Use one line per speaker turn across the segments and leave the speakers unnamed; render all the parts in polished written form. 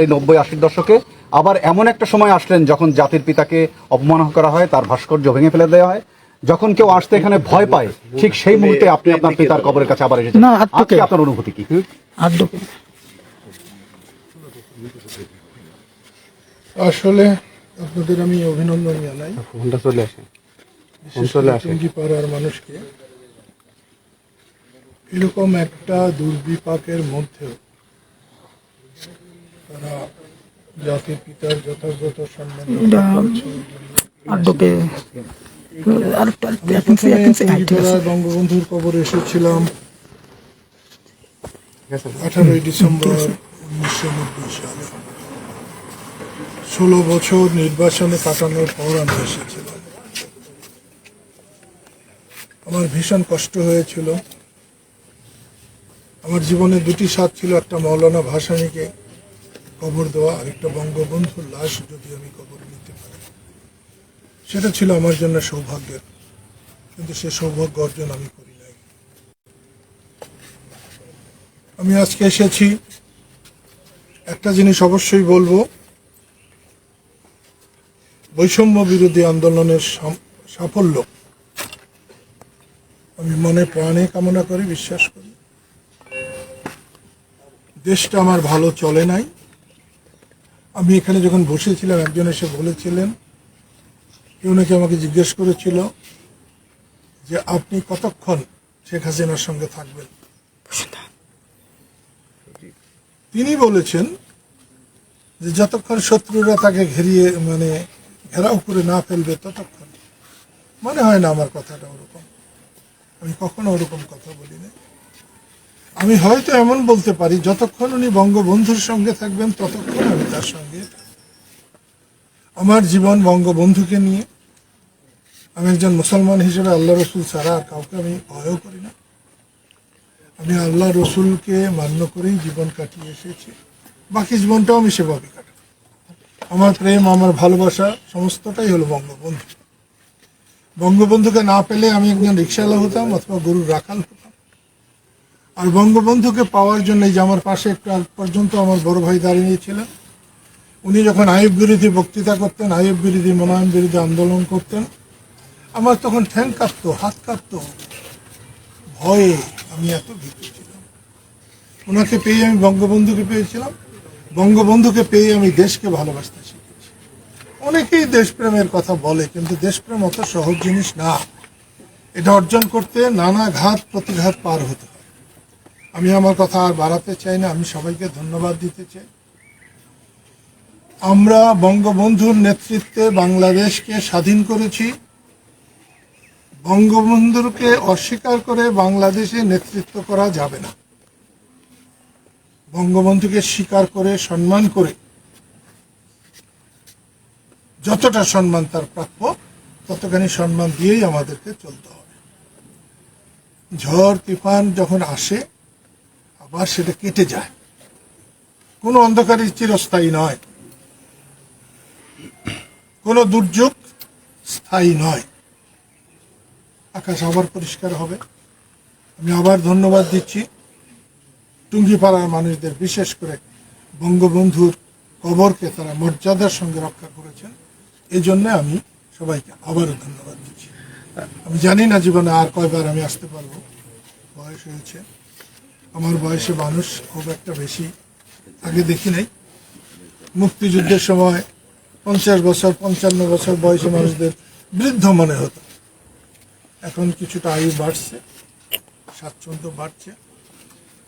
এই ৯০-৮০ দশকে আবার এমন একটা সময় আসলেন যখন জাতির পিতাকে অপমান করা হয়, তার ভাস্কর্য ভেঙে ফেলে দেওয়া হয়, যখন কেউ আসতে এখানে ভয় পায়, ঠিক সেই মুহূর্তে আপনি আপনার পিতার কবরের কাছে আবার এসেছেন। আজকে আপনার অনুভূতি কি?
আসলে আপনাদের আমি অভিনন্দন জানাই টুঙ্গিপাড়ার মানুষকে এরকম একটা দুর্বিপাকের মধ্যেও তারা জাতির পিতার যথাযথ সম্মান বঙ্গবন্ধুর কবরে এসেছিলাম 18 ডিসেম্বর 1990 সালে। 16 বছর নির্বাচনে কাটানোর পর আমি এসেছিলাম। আমার ভীষণ কষ্ট হয়েছিল। আমার জীবনে দুটি স্বাদ ছিল, একটা মৌলানা ভাসানীকে কবর দেওয়া, আরেকটা বঙ্গবন্ধুর লাশ যদি আমি কবর নিতে পারি। সেটা ছিল আমার জন্য সৌভাগ্যের, কিন্তু সে সৌভাগ্য অর্জন আমি করি নাই। আমি আজকে এসেছি, একটা জিনিস অবশ্যই বলবো, বৈষম্য বিরোধী আন্দোলনের সাফল্য আমি মনে প্রাণে কামনা করি, বিশ্বাস করি। দেশটা আমার ভালো চলে নাই। আমি এখানে যখন বসেছিলাম, একজন এসে বলেছিলেন, কেউ নাকি আমাকে জিজ্ঞেস করেছিল যে আপনি কতক্ষণ শেখ হাসিনার সঙ্গে থাকবেন। তিনি বলেছেন যে যতক্ষণ শত্রুরা তাকে ঘেরাও করে না ফেলবে ততক্ষণ। মনে হয় না আমার কথাটা ওরকম, আমি কখনো ওরকম কথা বলি না। আমি হয়তো এমন বলতে পারি, যতক্ষণ উনি বঙ্গবন্ধুর সঙ্গে থাকবেন ততক্ষণ আমি তার সঙ্গে। আমার জীবন বঙ্গবন্ধুকে নিয়ে। আমি একজন মুসলমান হিসেবে আল্লাহ রসুল ছাড়া আর কাউকে আমি ভয়ও করি না। আমি আল্লাহ রসুলকে মান্য করেই জীবন কাটিয়ে এসেছি, বাকি জীবনটাও আমি সেভাবে কাটাবো। আমার প্রেম, আমার ভালোবাসা সমস্তটাই হলো বঙ্গবন্ধু। বঙ্গবন্ধুকে না পেলে আমি একজন রিক্সাওয়ালা হতাম অথবা গরুর রাখাল হতাম। আর বঙ্গবন্ধুকে পাওয়ার জন্য, যে আমার পাশে একটু আগ পর্যন্ত আমার বড় ভাই দাঁড়িয়েছিলেন, উনি যখন আইয়ুব বিরোধী বক্তৃতা করতেন, আইয়ুব বিরোধী, মনোনয়ন বিরোধী আন্দোলন করতেন, আমার তখন ঠ্যাং কাঁপতো, হাত কাঁপতো, ভয়ে আমি এত ভীত ছিলাম। ওনাকে পেয়ে আমি বঙ্গবন্ধুকে পেয়েছিলাম, বঙ্গবন্ধুকে পেয়ে আমি দেশকে ভালোবাসতে শিখেছি। অনেকেই দেশপ্রেমের কথা বলে, কিন্তু দেশপ্রেম অত সহজ জিনিস না। এটা অর্জন করতে নানা ঘাত প্রতিঘাত পার হতে হয়। আমি আমার কথা আর বাড়াতে চাই না, আমি সবাইকে ধন্যবাদ দিতে চাই। আমরা বঙ্গবন্ধুর নেতৃত্বে বাংলাদেশকে স্বাধীন করেছি। বঙ্গবন্ধুকে অস্বীকার করে বাংলাদেশে নেতৃত্ব করা যাবে না। বঙ্গবন্ধুকে স্বীকার করে, সম্মান করে, যতটা সম্মান তার প্রাপ্য ততখানি সম্মান দিয়েই আমাদেরকে চলতে হবে। ঝড় তুফান যখন আসে আবার সেটা কেটে যায়, কোনো অন্ধকারের চিরস্থায়ী নয়, কোনো দুর্যোগ স্থায়ী নয়। আকাশ আবার পরিষ্কার হবে। আমি আবার ধন্যবাদ দিচ্ছি টুঙ্গিপাড়ার মানুষদের, বিশেষ করে বঙ্গবন্ধুর কবরকে তারা মর্যাদার সঙ্গে রক্ষা করেছেন। এই জন্যে আমি সবাইকে আবারও ধন্যবাদ দিচ্ছি। আমি জানি না জীবনে আর কয়বার আমি আসতে পারবো, বয়স হয়েছে। আমার বয়সে মানুষ খুব একটা বেশি আগে দেখি নাই। মুক্তিযুদ্ধের সময় 50 বছর 55 বছর বয়সী মানুষদের বৃদ্ধ মনে হতো। এখন কিছুটা আয়ু বাড়ছে, স্বাচ্ছন্দ্য বাড়ছে,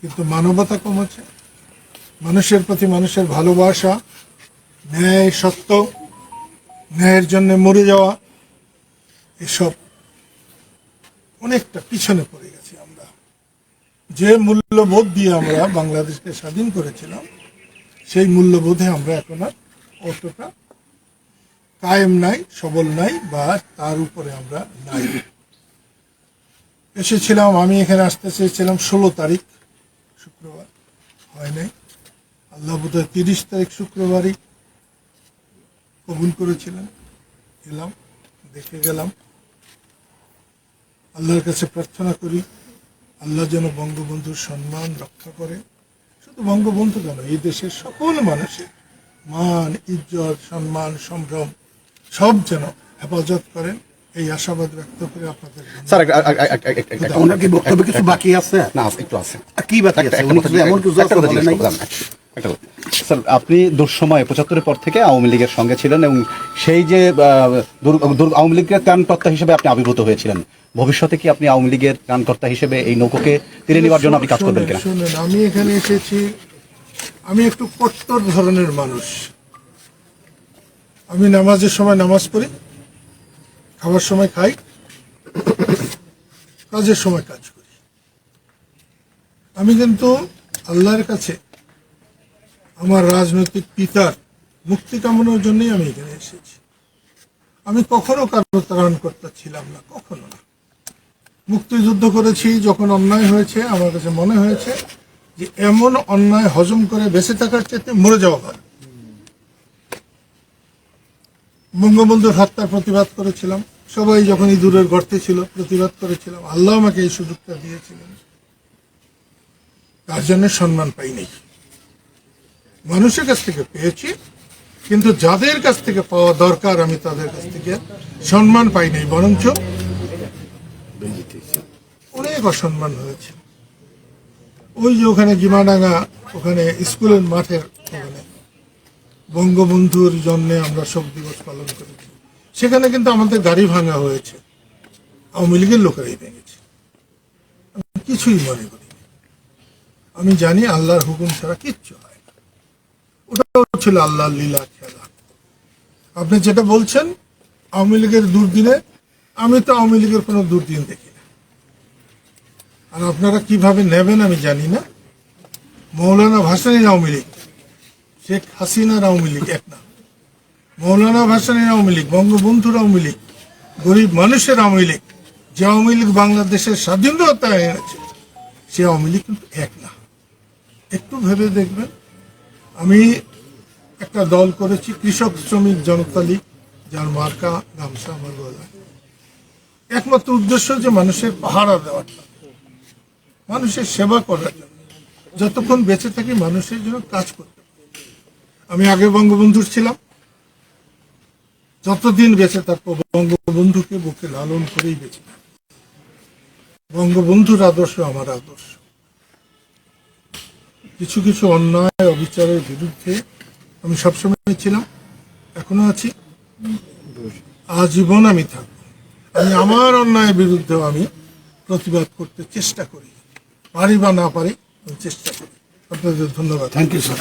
কিন্তু মানবতা কমেছে। মানুষের প্রতি মানুষের ভালোবাসা, ন্যায়, সত্য, ন্যায়ের জন্য মরে যাওয়া, এসব অনেকটা পিছনে পড়ে গেছি আমরা। যে মূল্যবোধ দিয়ে আমরা বাংলাদেশকে স্বাধীন করেছিলাম, সেই মূল্যবোধে আমরা এখন আর অতটা কায়েম নাই, সবল নাই, বা তার উপরে আমরা নাই। এসেছিলাম, আমি এখানে আসতে চেয়েছিলাম 16 তারিখ শুক্রবার, হয় নাই। আল্লাহ বোধহয় 30 তারিখ শুক্রবারই কবুল করেছিলেন। এলাম, দেখে গেলাম। আল্লাহর কাছে প্রার্থনা করি, আল্লাহ যেন বঙ্গবন্ধুর সম্মান রক্ষা করে। শুধু বঙ্গবন্ধু কেন, এই দেশের সকল মানুষের মান, ইজ্জত, সম্মান, সম্ভ্রম সব যেন হেফাজত করেন, এই আশাবাদ ব্যক্ত করে আপনাদের
স্যার
ওনার কি বক্তব্য কিছু বাকি আছে?
না, একটু আছে।
কি বাকি আছে? উনি কিছু এমন কিছু আছে বলে নাই?
স্যার, আপনি দুঃসময়ে 75-এর পর থেকে আওয়ামী লীগের সঙ্গে ছিলেন এবং সেই যে আওয়ামী লীগের ত্রাণকর্তা হিসেবে আপনি আবির্ভূত হয়েছিলেন, ভবিষ্যতে কি আপনি আওয়ামী লীগের ত্রাণকর্তা হিসেবে এই নৌকোকে তীরে নেওয়ার জন্য আপনি কাজ করবেন কিনা?
শুনেন, আমি এখানে এসেছি, আমি একটু কট্টর ধরনের মানুষ। আমি নামাজের সময় নামাজ পড়ি, খাবার সময় খাই, কাজের সময় কাজ করি। আমি কিন্তু আল্লাহর কাছে আমার রাজনৈতিক পিতার মুক্তি কামনার জন্যই আমি এখানে এসেছি। আমি কখনো কারো ত্রাণকর্তা ছিলাম না, কখনো না। মুক্তিযুদ্ধ করেছি, যখন অন্যায় হয়েছে আমার কাছে মনে হয়েছে যে এমন অন্যায় হজম করে বেঁচে থাকার চেয়ে মরে যাওয়া ভালো। বঙ্গবন্ধুর হত্যার প্রতিবাদ করেছিলাম, সবাই যখন ইঁদুরের গর্তে ছিল প্রতিবাদ করেছিলাম। আল্লাহ আমাকে এই সুযোগটা দিয়েছিলেন, তার জন্য সম্মান পাই নাই। মানুষের কাছ থেকে পেয়েছি, কিন্তু যাদের কাছ থেকে পাওয়া দরকার আমি তাদের কাছ থেকে সম্মান পাই নাই, বরঞ্চ অনেক অসম্মান হয়েছে। ওই যে ওখানে গিমাডাঙ্গা, ওখানে স্কুলের মাঠের ওখানে বঙ্গবন্ধুর জন্য আমরা শোক দিবস পালন করেছি, সেখানে কিন্তু আমাদের গাড়ি ভাঙা হয়েছে, আওয়ামী লীগের লোকেরাই ভেঙেছে। আমি কিছুই মনে করি না। আমি জানি আল্লাহর হুকুম ছাড়া কিচ্ছু হয় না। ওটাও ছিল আল্লাহর লীলা খেলা। আপনি যেটা বলছেন আওয়ামী লীগের দুর্দিনে, আমি তো আওয়ামী লীগের কোনো দুর্দিন দেখি না। আর আপনারা কিভাবে নেবেন আমি জানি না। মৌলানা ভাসানীর আওয়ামী লীগ, শেখ হাসিনার আওয়ামী লীগ এক না। মৌলানা ভাসানীর আওয়ামী লীগ, বঙ্গবন্ধুর আওয়ামী লীগ, গরিব মানুষের আওয়ামী লীগ, যে আওয়ামী লীগ বাংলাদেশের স্বাধীনতা এনেছে, সে আওয়ামী লীগ কিন্তু এক না। একটু ভেবে দেখবেন। আমি একটা দল করেছি, কৃষক শ্রমিক জনতা লীগ, যার মার্কা গামছা আমার গলায়। একমাত্র উদ্দেশ্য যে মানুষের পাহারা দেওয়াটা, মানুষের সেবা করার জন্য, যতক্ষণ বেঁচে থাকি মানুষের জন্য কাজ করতে। আমি আগে বঙ্গবন্ধুর ছিলাম, যতদিন বেঁচে থাকবো বঙ্গবন্ধুকে বুকে লালন করেই বেঁচে থাকবো। বঙ্গবন্ধুর আদর্শ আমার আদর্শ। কিছু কিছু অন্যায় অবিচারের বিরুদ্ধে আমি সবসময় ছিলাম, এখনো আছি, আজীবন আমি থাকবো। আমি আমার অন্যায়ের বিরুদ্ধেও আমি প্রতিবাদ করতে চেষ্টা করি, পারি বা না পারি আমি চেষ্টা করি। আপনাদের ধন্যবাদ।
Thank you sir.